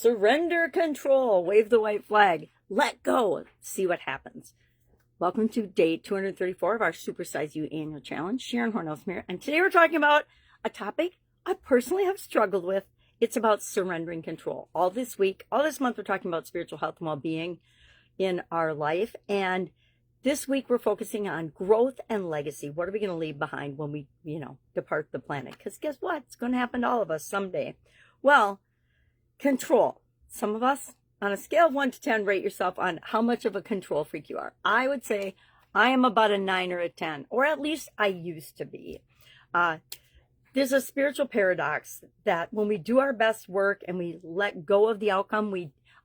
Surrender control. Wave the white flag. Let go. See what happens. Welcome to day 234 of our Supersize You annual challenge. Sharon Horne-Ellstrom here. And today we're talking about a topic I personally have struggled with. It's about surrendering control. All this month, we're talking about spiritual health and well-being in our life. And this week, we're focusing on growth and legacy. What are we going to leave behind when we, depart the planet? Because guess what? It's going to happen to all of us someday. Well, control. Some of us, on a scale of 1 to 10, rate yourself on how much of a control freak you are. I would say I am about a 9 or a 10, or at least I used to be. There's a spiritual paradox that when we do our best work and we let go of the outcome,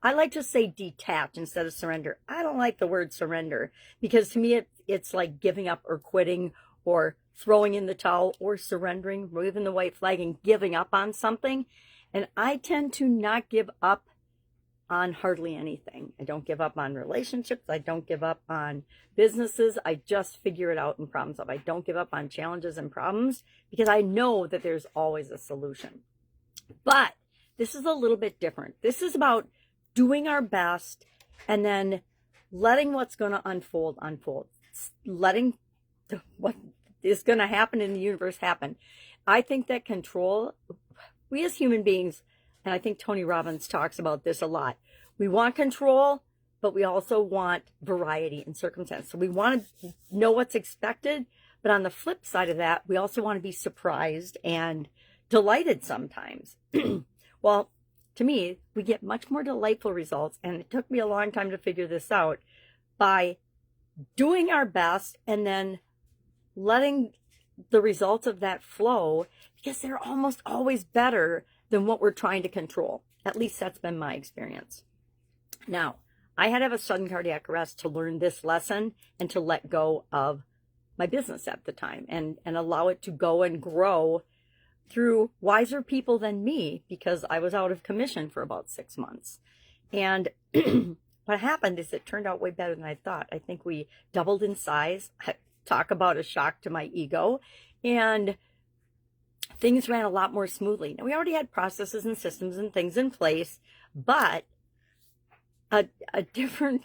I like to say detach instead of surrender. I don't like the word surrender because to me it's like giving up or quitting or throwing in the towel or surrendering, waving the white flag and giving up on something. And I tend to not give up on hardly anything. I don't give up on relationships. I don't give up on businesses. I just figure it out and problem solve. I don't give up on challenges and problems because I know that there's always a solution. But this is a little bit different. This is about doing our best and then letting what's going to unfold. Letting what is going to happen in the universe happen. I think that control, we as human beings, and I think Tony Robbins talks about this a lot. We want control, but we also want variety in circumstance. So we want to know what's expected, but on the flip side of that, we also want to be surprised and delighted sometimes. Well, to me, we get much more delightful results, and it took me a long time to figure this out, by doing our best and then letting the results of that flow, because they're almost always better than what we're trying to control. At least that's been my experience. Now, I had to have a sudden cardiac arrest to learn this lesson and to let go of my business at the time and allow it to go and grow through wiser people than me, because I was out of commission for about 6 months. And what happened is it turned out way better than I thought. I think we doubled in size. Talk about a shock to my ego. And things ran a lot more smoothly. Now, we already had processes and systems and things in place, but a different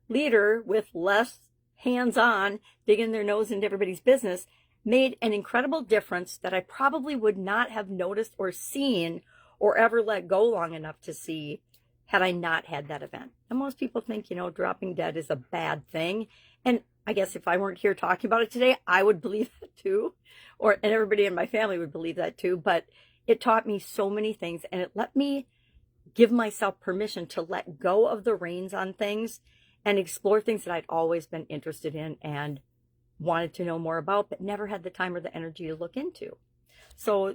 leader with less hands-on, digging their nose into everybody's business, made an incredible difference that I probably would not have noticed or seen or ever let go long enough to see had I not had that event. And most people think, dropping dead is a bad thing. And I guess if I weren't here talking about it today, I would believe that too. And everybody in my family would believe that too. But it taught me so many things, and it let me give myself permission to let go of the reins on things and explore things that I'd always been interested in and wanted to know more about, but never had the time or the energy to look into. So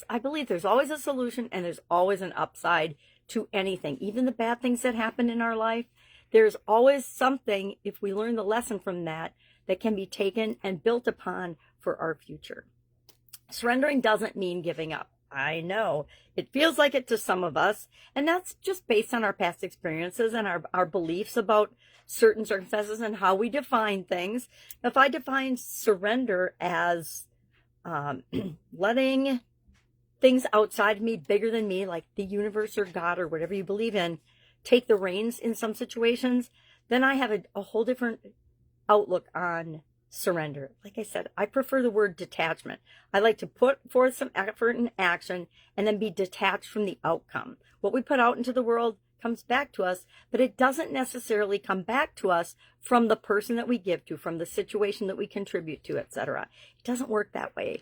I believe there's always a solution, and there's always an upside to anything, even the bad things that happen in our life. There's always something, if we learn the lesson from that can be taken and built upon for our future. Surrendering doesn't mean giving up. I know it feels like it to some of us, and that's just based on our past experiences and our beliefs about certain circumstances and how we define things. If I define surrender as letting things outside of me, bigger than me, like the universe or God or whatever you believe in, take the reins in some situations, then I have a whole different outlook on surrender. Like I said, I prefer the word detachment. I like to put forth some effort and action and then be detached from the outcome. What we put out into the world comes back to us, but it doesn't necessarily come back to us from the person that we give to, from the situation that we contribute to, etc. It doesn't work that way.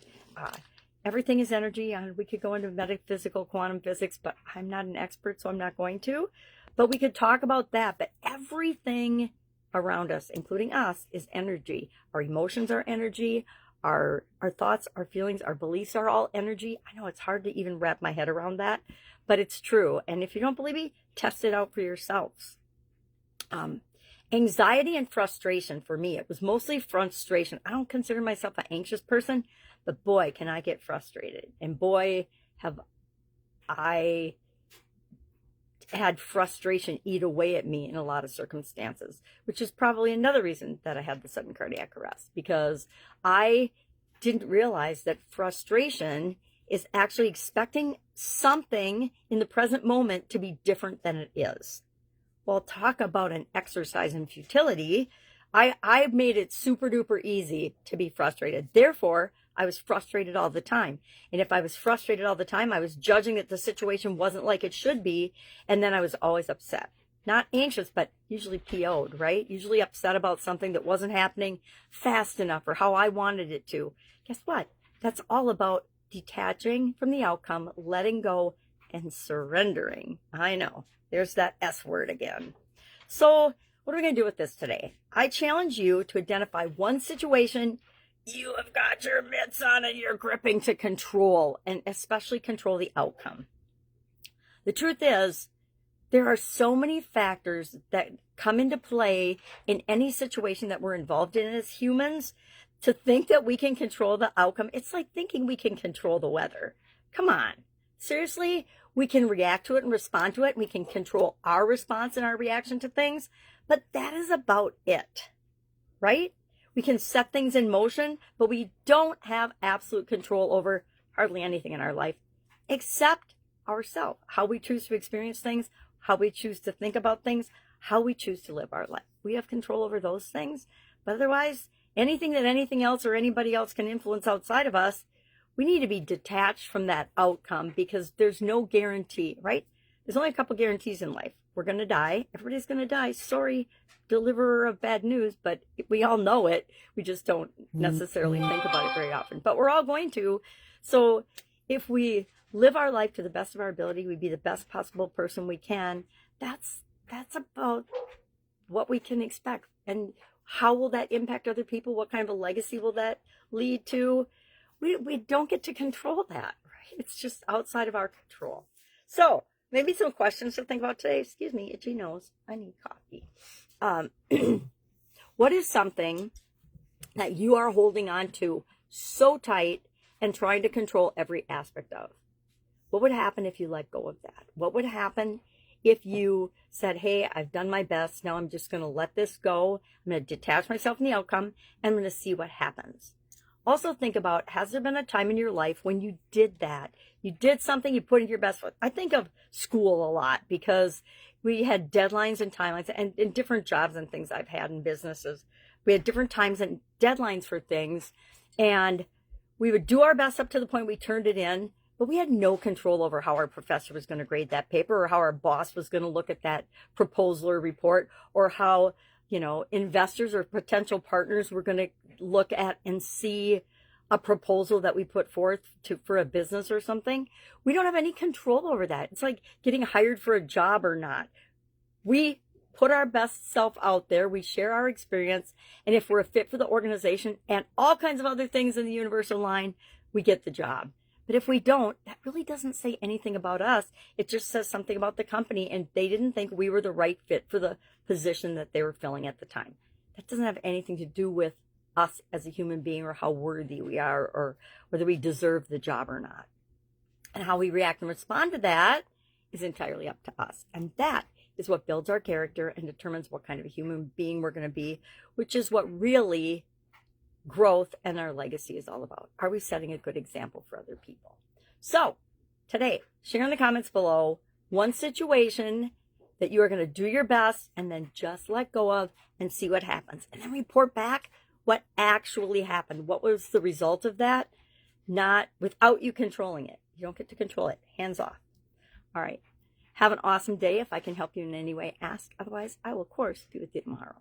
Everything is energy, and we could go into metaphysical quantum physics, but I'm not an expert, so I'm not going to. But we could talk about that. But everything around us, including us, is energy. Our emotions are energy. Our thoughts, our feelings, our beliefs are all energy. I know it's hard to even wrap my head around that, but it's true. And if you don't believe me, test it out for yourselves. Anxiety and frustration for me, it was mostly frustration. I don't consider myself an anxious person, but boy, can I get frustrated. And boy, have I had frustration eat away at me in a lot of circumstances, which is probably another reason that I had the sudden cardiac arrest, because I didn't realize that frustration is actually expecting something in the present moment to be different than it is. Well, talk about an exercise in futility. I've made it super duper easy to be frustrated. Therefore, I was frustrated all the time. And if I was frustrated all the time, I was judging that the situation wasn't like it should be. And then I was always upset. Not anxious, but usually PO'd, right? Usually upset about something that wasn't happening fast enough or how I wanted it to. Guess what? That's all about detaching from the outcome, letting go, and surrendering. I know. There's that S word again. So what are we going to do with this today? I challenge you to identify one situation you have got your mitts on and you're gripping to control, and especially control the outcome. The truth is, there are so many factors that come into play in any situation that we're involved in as humans. To think that we can control the outcome, it's like thinking we can control the weather. Come on. Seriously, we can react to it and respond to it. We can control our response and our reaction to things, but that is about it, right? We can set things in motion, but we don't have absolute control over hardly anything in our life except ourselves, how we choose to experience things, how we choose to think about things, how we choose to live our life. We have control over those things, but otherwise, anything that anything else or anybody else can influence outside of us, we need to be detached from that outcome, because there's no guarantee, right? There's only a couple guarantees in life. We're going to die. Everybody's going to die. Sorry, deliverer of bad news, but we all know it. We just don't necessarily think about it very often, but we're all going to. So if we live our life to the best of our ability, we be the best possible person we can. That's about what we can expect. And how will that impact other people? What kind of a legacy will that lead to? We don't get to control that, right? It's just outside of our control. So maybe some questions to think about today. Excuse me, itchy nose. I need coffee. What is something that you are holding on to so tight and trying to control every aspect of? What would happen if you let go of that? What would happen if you said, hey, I've done my best. Now I'm just going to let this go. I'm going to detach myself from the outcome, and I'm going to see what happens. Also think about, has there been a time in your life when you did that? You did something, you put in your best foot. I think of school a lot because we had deadlines and timelines, and in different jobs and things I've had in businesses. We had different times and deadlines for things, and we would do our best up to the point we turned it in, but we had no control over how our professor was going to grade that paper, or how our boss was going to look at that proposal or report, or how, investors or potential partners were going to look at and see a proposal that we put forth for a business or something. We don't have any control over that. It's like getting hired for a job or not. We put our best self out there. We share our experience. And if we're a fit for the organization and all kinds of other things in the universe align, we get the job. But if we don't, that really doesn't say anything about us. It just says something about the company, and they didn't think we were the right fit for the position that they were filling at the time. That doesn't have anything to do with us as a human being, or how worthy we are, or whether we deserve the job or not. And how we react and respond to that is entirely up to us. And that is what builds our character and determines what kind of a human being we're going to be, which is what really growth and our legacy is all about. Are we setting a good example for other people? So today, share in the comments below one situation that you are going to do your best and then just let go of and see what happens. And then report back what actually happened. What was the result of that? Not without you controlling it. You don't get to control it. Hands off. All right. Have an awesome day. If I can help you in any way, ask. Otherwise, I will, of course, be with you tomorrow.